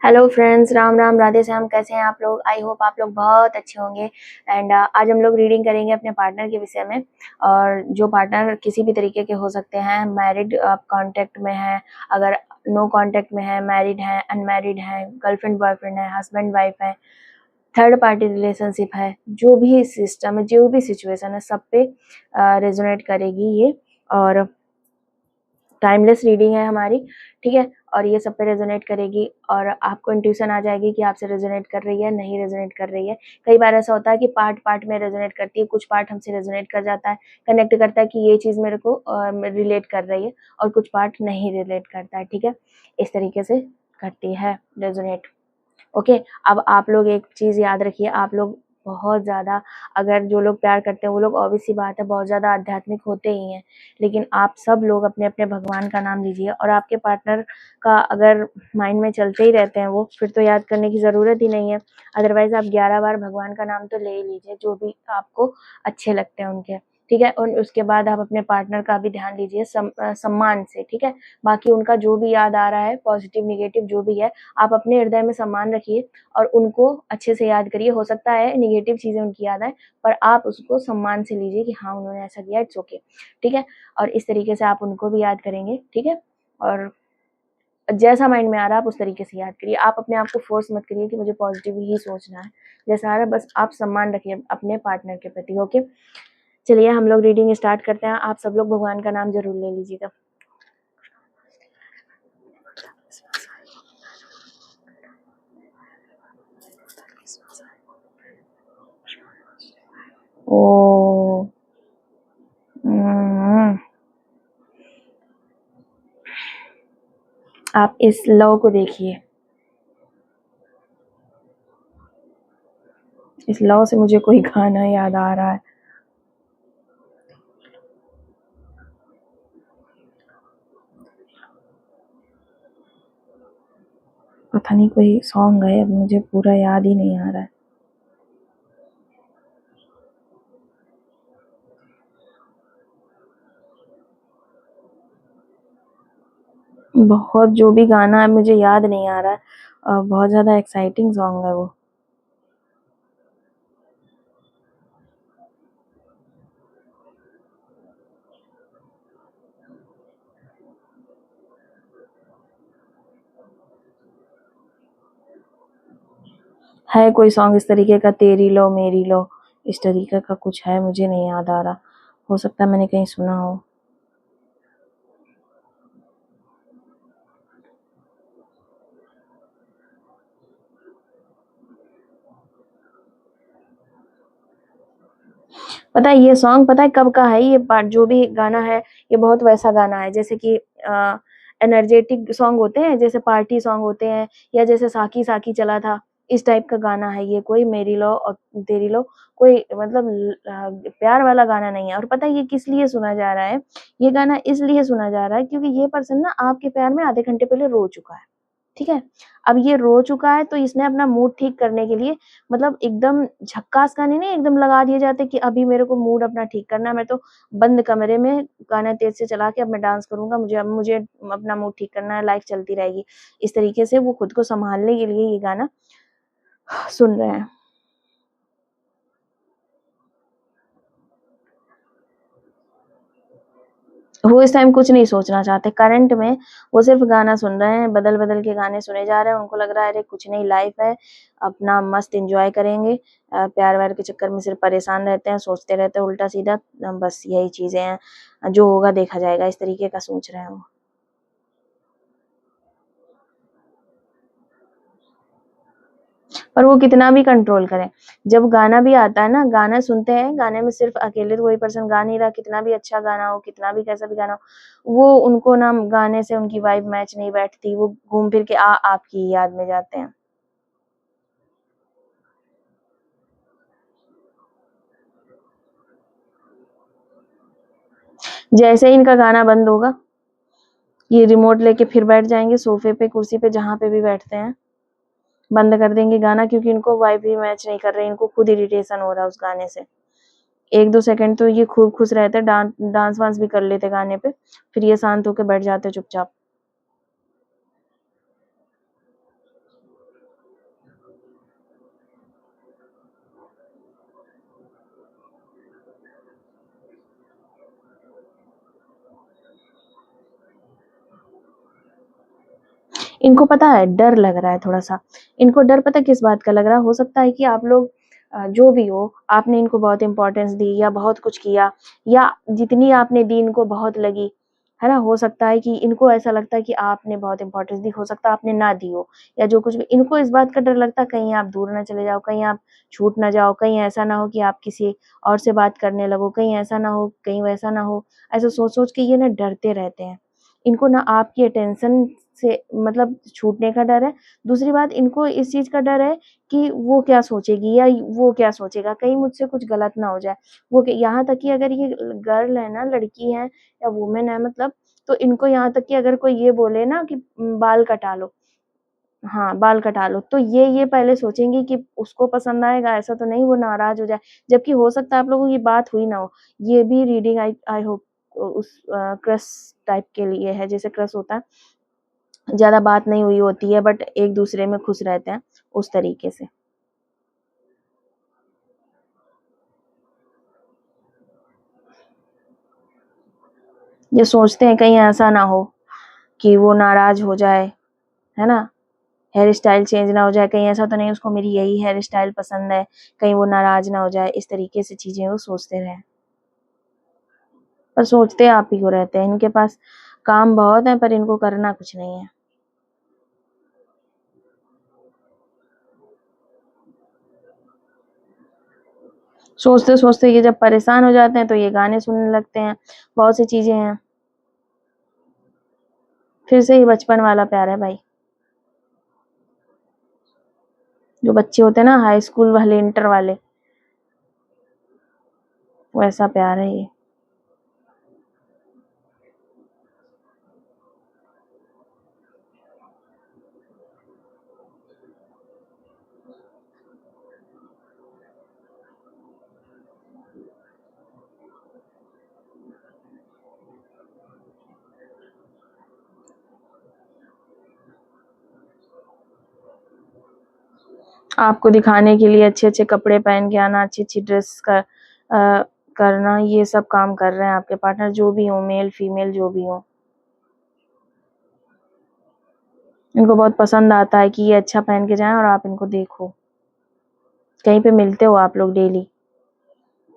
Hello friends, Ram Ram, Radhe Shyam. कैसे हैं आप लोग? आई होप आप लोग बहुत अच्छे होंगे। एंड आज हम लोग रीडिंग करेंगे अपने पार्टनर के विषय में। और जो पार्टनर किसी भी तरीके के हो सकते हैं, मैरिड आप कांटेक्ट में हैं, अगर नो कांटेक्ट में है, मैरिड है, अनमैरिड है, गर्लफ्रेंड बॉयफ्रेंड है, हस्बैंड वाइफ है, थर्ड पार्टी रिलेशनशिप है, जो भी सिस्टम है, जो भी सिचुएशन है, सब पे रेजोनेट करेगी ये। और टाइमलेस रीडिंग है हमारी, ठीक है। और ये सब पे रेजोनेट करेगी और आपको इंट्यूशन आ जाएगी कि आपसे रेजोनेट कर रही है, नहीं रेजोनेट कर रही है। कई बार ऐसा होता है कि पार्ट पार्ट में रेजोनेट करती है, कुछ पार्ट हमसे रेजोनेट कर जाता है, कनेक्ट करता है कि ये चीज़ मेरे को रिलेट कर रही है, और कुछ पार्ट नहीं रिलेट करता है, ठीक है। इस तरीके से करती है रेजोनेट। ओके। अब आप लोग एक चीज़ याद रखिए, आप लोग बहुत ज़्यादा, अगर जो लोग प्यार करते हैं वो लोग ऑब्वियस सी बात है बहुत ज़्यादा आध्यात्मिक होते ही हैं, लेकिन आप सब लोग अपने अपने भगवान का नाम लीजिए। और आपके पार्टनर का अगर माइंड में चलते ही रहते हैं वो, फिर तो याद करने की ज़रूरत ही नहीं है। अदरवाइज आप 11 बार भगवान का नाम तो ले ही लीजिए, जो भी आपको अच्छे लगते हैं उनके, ठीक है। और उसके बाद आप अपने पार्टनर का भी ध्यान लीजिए सम्मान से, ठीक है। बाकी उनका जो भी याद आ रहा है, पॉजिटिव निगेटिव जो भी है, आप अपने हृदय में सम्मान रखिए और उनको अच्छे से याद करिए। हो सकता है निगेटिव चीजें उनकी याद आए, पर आप उसको सम्मान से लीजिए कि हाँ उन्होंने ऐसा किया, इट्स ओके, ठीक है। और इस तरीके से आप उनको भी याद करेंगे, ठीक है। और जैसा माइंड में आ रहा है आप उस तरीके से याद करिए। आप अपने आप को फोर्स मत करिए कि मुझे पॉजिटिव ही सोचना है, जैसा आ रहा है बस आप सम्मान रखिए अपने पार्टनर के प्रति, ओके। चलिए हम लोग रीडिंग स्टार्ट करते हैं। आप सब लोग भगवान का नाम जरूर ले लीजिएगा। ओ आप इस लव को देखिए। इस लव से मुझे कोई गाना याद आ रहा है। पता नहीं कोई सॉन्ग है, मुझे पूरा याद ही नहीं आ रहा है। बहुत जो भी गाना है मुझे याद नहीं आ रहा है। बहुत ज्यादा एक्साइटिंग सॉन्ग है वो। है कोई सॉन्ग इस तरीके का, तेरी लो मेरी लो, इस तरीके का कुछ है, मुझे नहीं याद आ रहा। हो सकता है मैंने कहीं सुना हो। पता है ये सॉन्ग, पता है कब का है ये पार्ट, जो भी गाना है ये बहुत वैसा गाना है जैसे कि एनर्जेटिक सॉन्ग होते हैं, जैसे पार्टी सॉन्ग होते हैं, या जैसे साकी साकी चला था, इस टाइप का गाना है ये। कोई मेरी लो और तेरी लो, कोई मतलब प्यार वाला गाना नहीं है। और पता है ये किस लिए सुना जा रहा है? ये गाना इसलिए सुना जा रहा है क्योंकि ये पर्सन ना आपके प्यार में आधे घंटे पहले रो चुका है, ठीक है। अब ये रो चुका है तो इसने अपना मूड ठीक करने के लिए, मतलब एकदम झक्कास गाने नहीं एकदम लगा दिए जाते कि अभी मेरे को मूड अपना ठीक करना है, मैं तो बंद कमरे में गाना तेज से चला के अब मैं डांस करूंगा, मुझे अपना मूड ठीक करना है, लाइफ चलती रहेगी। इस तरीके से वो खुद को संभालने के लिए ये गाना सुन रहे हैं। वो इस टाइम कुछ नहीं सोचना चाहते करंट में, वो सिर्फ गाना सुन रहे हैं, बदल बदल के गाने सुने जा रहे हैं। उनको लग रहा है अरे कुछ नहीं, लाइफ है, अपना मस्त एंजॉय करेंगे। प्यार व्यार के चक्कर में सिर्फ परेशान रहते हैं, सोचते रहते हैं उल्टा सीधा। बस यही चीजें हैं, जो होगा देखा जाएगा, इस तरीके का सोच रहे हैं वो। पर वो कितना भी कंट्रोल करें, जब गाना भी आता है ना, गाना सुनते हैं, गाने में सिर्फ अकेले तो वही पर्सन गा नहीं रहा, कितना भी अच्छा गाना हो, कितना भी कैसा भी गाना हो, वो उनको ना गाने से उनकी वाइब मैच नहीं बैठती, वो घूम फिर के आपकी याद में जाते हैं। जैसे ही इनका गाना बंद होगा, ये रिमोट लेके फिर बैठ जाएंगे सोफे पे, कुर्सी पे, जहां पे भी बैठते हैं, बंद कर देंगे गाना, क्योंकि इनको वाइब भी मैच नहीं कर रही, इनको खुद इरिटेशन हो रहा है उस गाने से। 1-2 सेकंड तो ये खूब खुश रहते, डांस वांस भी कर लेते गाने पे, फिर ये शांत होके बैठ जाते चुपचाप। इनको पता है डर लग रहा है थोड़ा-सा। इनको डर पता है किस बात का लग रहा है? हो सकता है कि आप लोग जो भी हो, आपने इनको बहुत इम्पोर्टेंस दी या बहुत कुछ किया या जितनी आपने दी इनको बहुत लगी, है ना? हो सकता है कि इनको ऐसा लगता है कि आपने बहुत इम्पोर्टेंस दी, हो सकता है आपने ना दी हो या जो कुछ भी इनको इस बात का डर लगता है कहीं आप दूर ना चले जाओ, कहीं आप छूट ना जाओ, कहीं ऐसा ना हो कि आप किसी और से बात करने लगो, कहीं ऐसा ना हो, कहीं वैसा ना हो। ऐसा सोच-सोच के ये ना डरते रहते हैं। इनको ना आपकी अटेंशन से मतलब छूटने का डर है। दूसरी बात इनको इस चीज़ का डर है कि वो क्या सोचेगी या वो क्या सोचेगा, कहीं मुझसे कुछ गलत ना हो जाए। वो क यहाँ तक कि अगर ये गर्ल है ना, लड़की है या वुमन है मतलब, तो इनको यहाँ तक कि अगर कोई ये बोले ना कि बाल कटा लो, हाँ, बाल कटा लो, तो ये पहले सोचेंगी कि उसको पसंद आएगा, ऐसा तो नहीं वो नाराज़ हो जाए। जबकि हो सकता है आप लोगों की बात हुई ना हो। ये भी रीडिंग आई आई होप उस क्रश टाइप के लिए है, जैसे क्रश होता है। ज़्यादा बात नहीं हुई होती है बट एक-दूसरे में खुश रहते हैं, उस तरीके से। ये सोचते हैं कहीं ऐसा ना हो कि वो नाराज़ हो जाए, है ना? हेयर स्टाइल चेंज ना हो जाए, कहीं ऐसा तो नहीं उसको मेरी यही हेयर स्टाइल पसंद है, कहीं वो नाराज़ ना हो जाए, इस तरीके से चीज़ें वो सोचते रहें। पर सोचते आप ही को रहते हैं, इनके पास काम बहुत है पर इनको करना कुछ नहीं है। सोचते-सोचते ये जब परेशान हो जाते हैं तो ये गाने सुनने लगते हैं, बहुत सी चीज़ें हैं। फिर से ये बचपन वाला प्यार है भाई। जो बच्चे होते हैं ना हाई स्कूल वाले, इंटर वाले, वैसा प्यार है ये। आपको दिखाने के लिए अच्छे-अच्छे कपड़े पहन के आना, अच्छी-अच्छी ड्रेस करना, ये सब काम कर रहे हैं आपके पार्टनर जो भी हों, मेल, फीमेल जो भी हों। इनको बहुत पसंद आता है कि ये अच्छा पहन के जाएँ और आप इनको देखो। कहीं पे मिलते हो आप लोग डेली,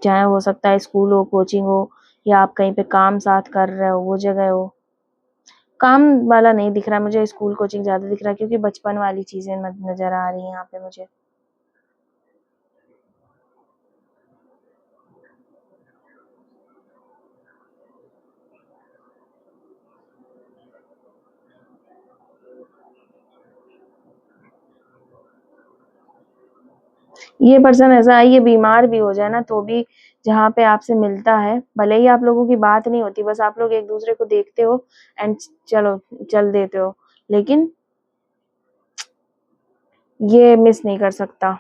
चाहे हो सकता है स्कूल हो, कोचिंग हो या आप कहीं पे काम साथ कर रहे हो, वो जगह हो। काम वाला नहीं दिख रहा है मुझे, स्कूल, कोचिंग ज़्यादा दिख रहा है क्योंकि बचपन वाली चीज़ें नज़र आ रही हैं यहाँ पे मुझे। ये पर्सन ऐसा है ये बीमार भी हो जाए ना तो भी जहाँ पे आपसे मिलता है, भले ही आप लोगों की बात नहीं होती, बस आप लोग एक-दूसरे को देखते हो एंड चलो चल देते हो, लेकिन ये मिस नहीं कर सकता।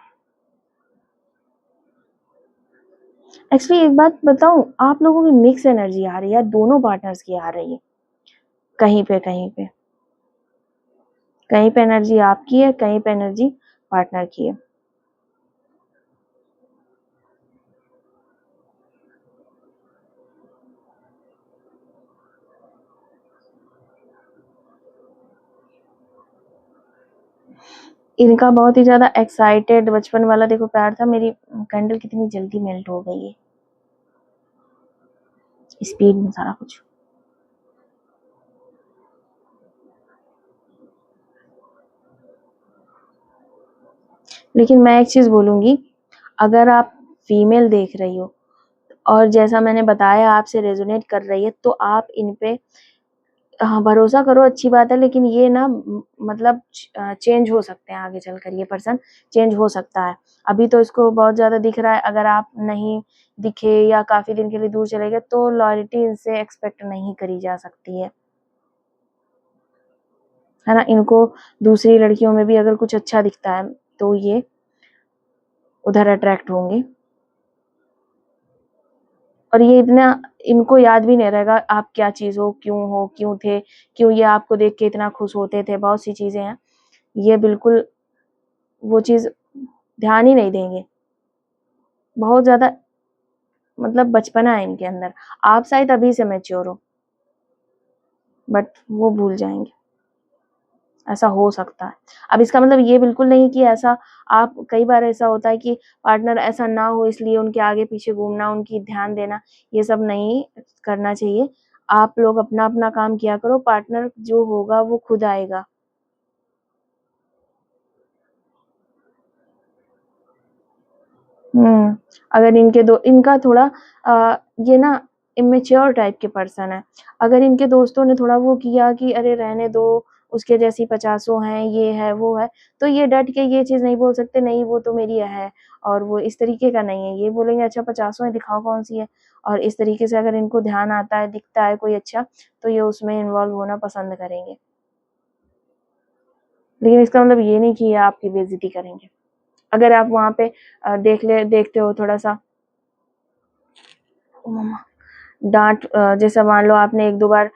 एक्चुअली एक बात बताऊँ, आप लोगों की मिक्स एनर्जी आ रही है, दोनों पार्टनर्स की आ रही है, कहीं पे कहीं पे। कहीं पे एनर्जी आपकी है, कहीं पे एनर्जी पार्टनर की है। इनका बहुत ही ज़्यादा एक्साइटेड बचपन वाला देखो प्यार था, मेरी कैंडल कितनी जल्दी मेल्ट हो गई है, स्पीड में सारा कुछ। लेकिन मैं एक चीज़ बोलूँगी, अगर आप फीमेल देख रही हो और जैसा मैंने बताया आपसे रेज़ोनेट कर रही है, तो आप इन पे हाँ, भरोसा करो अच्छी बात है लेकिन ये ना मतलब चेंज हो सकते हैं आगे चलकर ये पर्सन चेंज हो सकता है। अभी तो इसको बहुत ज़्यादा दिख रहा है अगर आप नहीं दिखे या काफ़ी दिन के लिए दूर चले गए तो लॉयल्टी इनसे एक्सपेक्ट नहीं करी जा सकती है ना? इनको दूसरी लड़कियों में भी अगर कुछ अच्छा दिखता है तो ये उधर अट्रैक्ट होंगे। और ये इतना इनको याद भी नहीं रहेगा आप क्या चीज़ हो, क्यों थे, क्यों ये आपको देख के इतना खुश होते थे, बहुत सी चीज़ें हैं। ये बिल्कुल वो चीज़ ध्यान ही नहीं देंगे। बहुत ज़्यादा मतलब बचपना है इनके अंदर। आप शायद अभी से मैच्योर हो, बट वो भूल जाएँगे। ऐसा हो सकता है। अब इसका मतलब ये बिल्कुल नहीं कि ऐसा आप कई बार ऐसा होता है कि पार्टनर ऐसा ना हो इसलिए उनके आगे-पीछे घूमना, उनकी ध्यान देना, ये सब नहीं करना चाहिए। आप लोग अपना-अपना काम किया करो, पार्टनर जो होगा वो खुद आएगा। अगर इनका थोड़ा ये ना इमैच्योर टाइप के पर्सन है। अगर इनके दोस्तों ने थोड़ा वो किया कि अरे रहने दो, उसके जैसी पचासों हैं, ये है, वो है, तो ये डट के ये चीज़ नहीं बोल सकते, नहीं वो तो मेरी है और वो इस तरीके का नहीं है। ये बोलेंगे अच्छा पचासों है, दिखाओ कौन-सी है और इस तरीके से अगर इनको ध्यान आता है, दिखता है कोई अच्छा, तो ये उसमें इन्वॉल्व होना पसंद करेंगे। लेकिन इसका मतलब ये नहीं कि ये आपकी बेइज़्ज़ती करेंगे। अगर आप वहाँ पे देखते हो थोड़ा-सा ओ मम्मा डाँट जैसे मान लो आपने 1-2 बार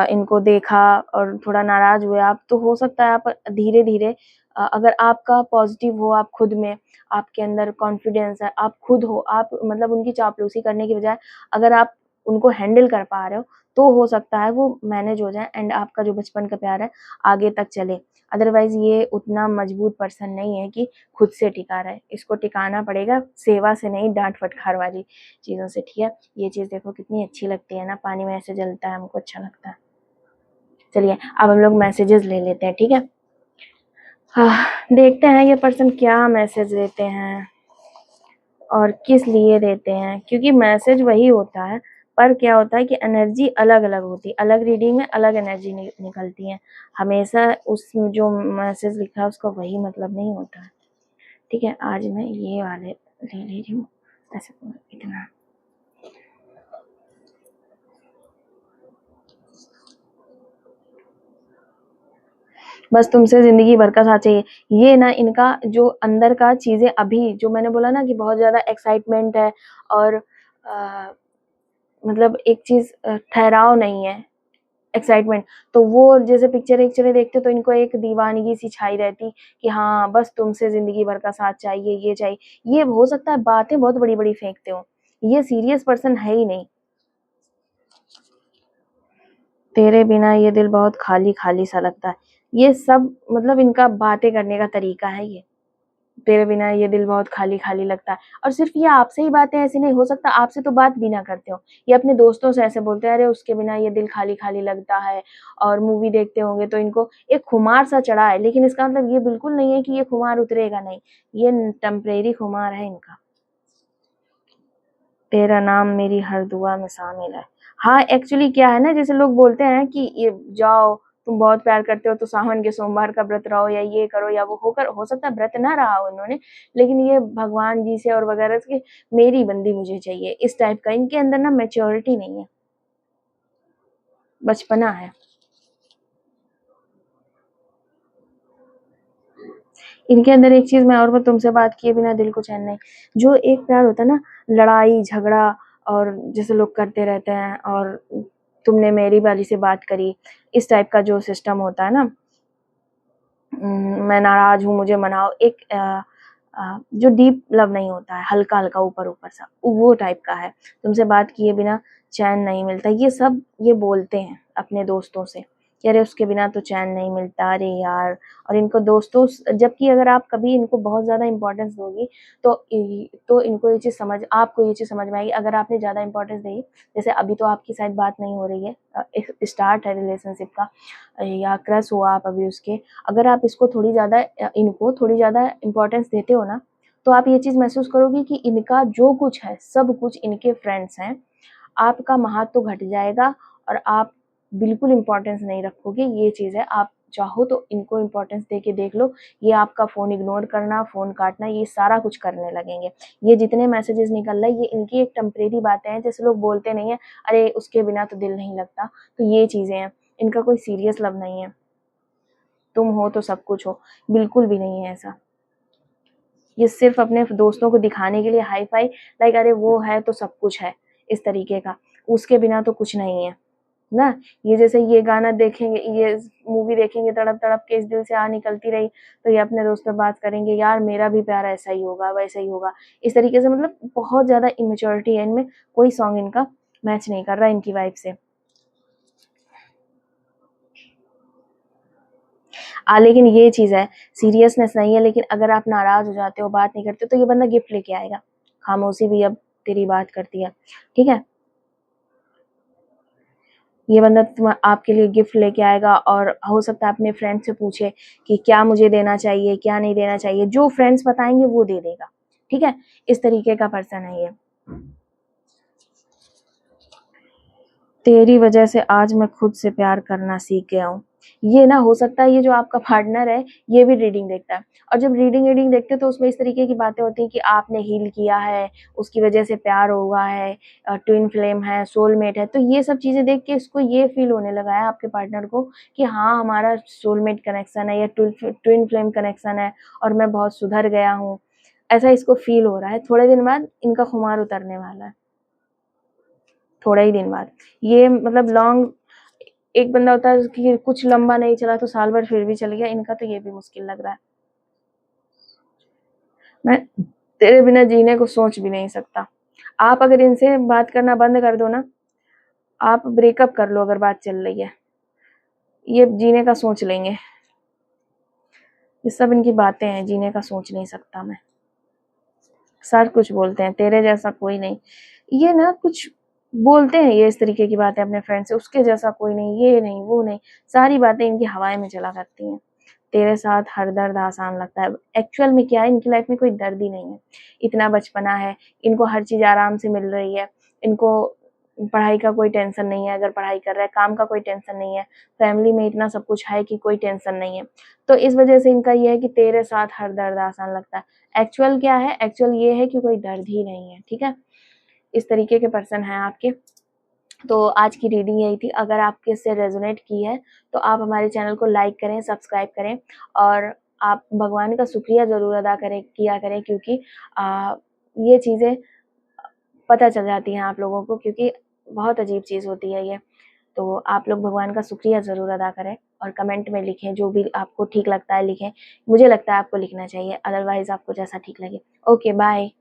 इनको देखा और थोड़ा नाराज़ हुए आप, तो हो सकता है आप धीरे-धीरे अगर आपका पॉज़िटिव हो आप खुद में, आपके अंदर कॉन्फिडेंस है, आप खुद हो, आप मतलब उनकी चापलूसी करने की बजाय अगर आप उनको हैंडल कर पा रहे हो, तो हो सकता है वो मैनेज हो जाए एंड आपका जो बचपन का प्यार है, आगे तक चले। अदरवाइज़ ये उतना मजबूत पर्सन नहीं है कि खुद से टिका रहे। इसको टिकाना पड़ेगा सेवा से नहीं, डाँट-फटकार वाली चीज़ों से, ठीक है? ये चीज़ देखो कितनी अच्छी लगती है ना, पानी में ऐसे जलता है, हमको अच्छा लगता है। चलिए, अब हम लोग मैसेजेस ले लेते हैं, ठीक है? देखते हैं ये पर्सन क्या मैसेज देते हैं और किस लिए देते हैं, क्योंकि मैसेज वही होता है, पर क्या होता है कि एनर्जी अलग-अलग होती है, अलग रीडिंग में अलग एनर्जी निकलती है। हमेशा उस जो मैसेज लिखा है उसका वही मतलब नहीं होता है, ठीक है? आज मैं ये वाले ले ले रही हूँ, ऐसे इतना बस तुमसे ज़िंदगी भर का साथ चाहिए। ये ना इनका जो अंदर का चीज़ें अभी जो मैंने बोला ना कि बहुत ज़्यादा एक्साइटमेंट है और मतलब एक चीज़ ठहराव नहीं है, एक्साइटमेंट। तो वो जैसे पिक्चरें देखते तो इनको एक दीवानगी सी छाई रहती कि हाँ, बस तुमसे ज़िंदगी भर का साथ चाहिए, ये चाहिए। ये हो सकता है बातें बहुत बड़ी-बड़ी फेंकते हों। ये सीरियस पर्सन है ही नहीं। तेरे बिना ये दिल बहुत खाली-खाली सा लगता है। ये सब मतलब इनका बातें करने का तरीका है ये। तेरे बिना ये दिल बहुत खाली-खाली लगता है और सिर्फ़ ये आपसे ही बातें ऐसी नहीं हो सकता आपसे तो बात भी ना करते हो। ये अपने दोस्तों से ऐसे बोलते हैं, अरे उसके बिना ये दिल खाली-खाली लगता है और मूवी देखते होंगे तो इनको एक खुमार सा चढ़ा है, लेकिन इसका मतलब ये बिल्कुल नहीं है कि ये खुमार उतरेगा नहीं। ये टेम्परेरी खुमार है इनका। तेरा नाम मेरी हर दुआ में शामिल है। हाँ, एक्चुअली क्या है ना जैसे लोग बोलते हैं कि ये जाओ, तुम बहुत प्यार करते हो तो सावन के सोमवार का व्रत रहो या ये करो या वो हो सकता है व्रत ना रहा हो इन्होंने, लेकिन ये भगवान जी से और वगैरह से मेरी बंदी मुझे चाहिए, इस टाइप का इनके अंदर ना मैच्योरिटी नहीं है, बचपना है। इनके अंदर एक चीज़ मैं और तुमसे बात किए बिना दिल को चैन नहीं। जो एक प्यार होता है ना, लड़ाई, झगड़ा और जैसे लोग करते रहते हैं और तुमने मेरी वाली से बात करी, इस टाइप का जो सिस्टम होता है ना मैं नाराज़ हूँ, मुझे मनाओ, एक जो डीप लव नहीं होता है, हल्का-हल्का ऊपर-ऊपर सा, वो टाइप का है। तुमसे बात किए बिना चैन नहीं मिलता, ये सब ये बोलते हैं अपने दोस्तों से कि अरे उसके बिना तो चैन नहीं मिलता, अरे यार! और इनको दोस्तों स जबकि अगर आप कभी इनको बहुत ज़्यादा इम्पोर्टेंस दोगी, तो इनको ये चीज़ आपको ये चीज़ समझ में आएगी, अगर आपने ज़्यादा इम्पोर्टेंस दी, जैसे अभी तो आपकी शायद बात नहीं हो रही है एक स्टार्ट है रिलेशनशिप का या क्रश हुआ आप अभी उसके, अगर आप इनको थोड़ी ज़्यादा इम्पोर्टेंस देते हो ना, तो आप ये चीज़ महसूस करोगे कि इनका जो कुछ है, सब कुछ इनके फ्रेंड्स हैं। आपका महत्व तो घट जाएगा और आप बिल्कुल इम्पोर्टेंस नहीं रखोगे, ये चीज़ है। आप चाहो तो इनको इम्पोर्टेंस दे के देख लो, ये आपका फ़ोन इग्नोर करना, फ़ोन काटना, ये सारा कुछ करने लगेंगे। ये जितने मैसेजेस निकल रहा है, ये इनकी एक टेम्परेरी बातें हैं, जैसे लोग बोलते नहीं है, "अरे! उसके बिना तो दिल नहीं लगता।" तो ये चीज़ें हैं। इनका कोई सीरियस लव नहीं है। तुम हो तो सब कुछ हो, बिल्कुल भी नहीं है ऐसा। ये सिर्फ़ अपने दोस्तों को दिखाने के लिए हाई-फ़ाई लाइक अरे वो है तो सब कुछ है, इस तरीके का। उसके बिना तो कुछ नहीं है, ना? ये जैसे ये गाना देखेंगे, ये मूवी देखेंगे तड़प-तड़प के इस दिल से निकलती रही, तो ये अपने दोस्त से बात करेंगे, यार मेरा भी प्यार ऐसा ही होगा, वैसा ही होगा। इस तरीके से मतलब बहुत ज़्यादा इमैच्योरिटी है इनमें, कोई सॉन्ग इनका मैच नहीं कर रहा इनकी वाइब से। लेकिन ये चीज़ है, सीरियसनेस नहीं है, लेकिन अगर आप नाराज़ हो जाते हो, बात नहीं करते हो, तो ये बंदा गिफ्ट लेके आएगा। खामोशी भी अब तेरी बात करती है, ठीक है? ये बंदा आपके लिए गिफ्ट लेके आएगा और हो सकता है अपने फ्रेंड से पूछे कि क्या मुझे देना चाहिए, क्या नहीं देना चाहिए। जो फ्रेंड्स बताएँगे वो दे देगा, ठीक है? इस तरीके का पर्सन है ये। तेरी वजह से आज मैं खुद से प्यार करना सीख गया हूँ। ये ना हो सकता है ये जो आपका पार्टनर है, ये भी रीडिंग देखता है और जब रीडिंग देखते हैं तो उसमें इस तरीके की बातें होती हैं कि आपने हील किया है, उसकी वजह से प्यार हुआ है, ट्विन फ्लेम है, सोलमेट है। तो ये सब चीज़ें देख के इसको ये फ़ील होने लगा है आपके पार्टनर को कि हाँ, हमारा सोलमेट कनेक्शन है या ट्विन फ्लेम कनेक्शन है और मैं बहुत सुधर गया हूँ। ऐसा इसको फ़ील हो रहा है। थोड़े दिन बाद इनका खुमार उतरने वाला है। थोड़े ही दिन बाद। ये मतलब लॉन्ग एक बंदा होता है कि कुछ लंबा नहीं चला तो साल भर फिर भी चल गया, इनका तो ये भी मुश्किल लग रहा है। मैं तेरे बिना जीने को सोच भी नहीं सकता। आप अगर इनसे बात करना बंद कर दो ना, आप ब्रेकअप कर लो अगर बात चल रही है, ये जीने का सोच लेंगे। ये सब इनकी बातें हैं, जीने का सोच नहीं सकता मैं। सर कुछ बोलते हैं, तेरे जैसा कोई नहीं। ये ना कुछ बोलते हैं ये इस तरीके की बातें अपने फ्रेंड से, उसके जैसा कोई नहीं, ये नहीं, वो नहीं, सारी बातें इनकी हवाएं में चला करती हैं। तेरे साथ हर दर्द आसान लगता है। एक्चुअल में क्या है, इनकी लाइफ में कोई दर्द ही नहीं है। इतना बचपना है, इनको हर चीज़ आराम से मिल रही है, इनको पढ़ाई का कोई टेंशन नहीं है अगर पढ़ाई कर रहा है, काम का कोई टेंशन नहीं है, फैमिली में इतना सब कुछ है कि कोई टेंशन नहीं है। तो इस वजह से इनका ये है कि तेरे साथ हर दर्द आसान लगता है। एक्चुअल क्या है? एक्चुअल ये है कि कोई दर्द ही नहीं है, ठीक है? इस तरीके के पर्सन हैं आपके। तो आज की रीडिंग यही थी। अगर आपके इससे रेजोनेट की है तो आप हमारे चैनल को लाइक करें, सब्सक्राइब करें और आप भगवान का शुक्रिया ज़रूर अदा किया करें क्योंकि ये चीज़ें पता चल जाती हैं आप लोगों को क्योंकि बहुत अजीब चीज़ होती है ये। तो आप लोग भगवान का शुक्रिया ज़रूर अदा करें और कमेंट में लिखें, जो भी आपको ठीक लगता है लिखें। मुझे लगता है आपको लिखना चाहिए, अदरवाइज़ आपको जैसा ठीक लगे। Okay, bye.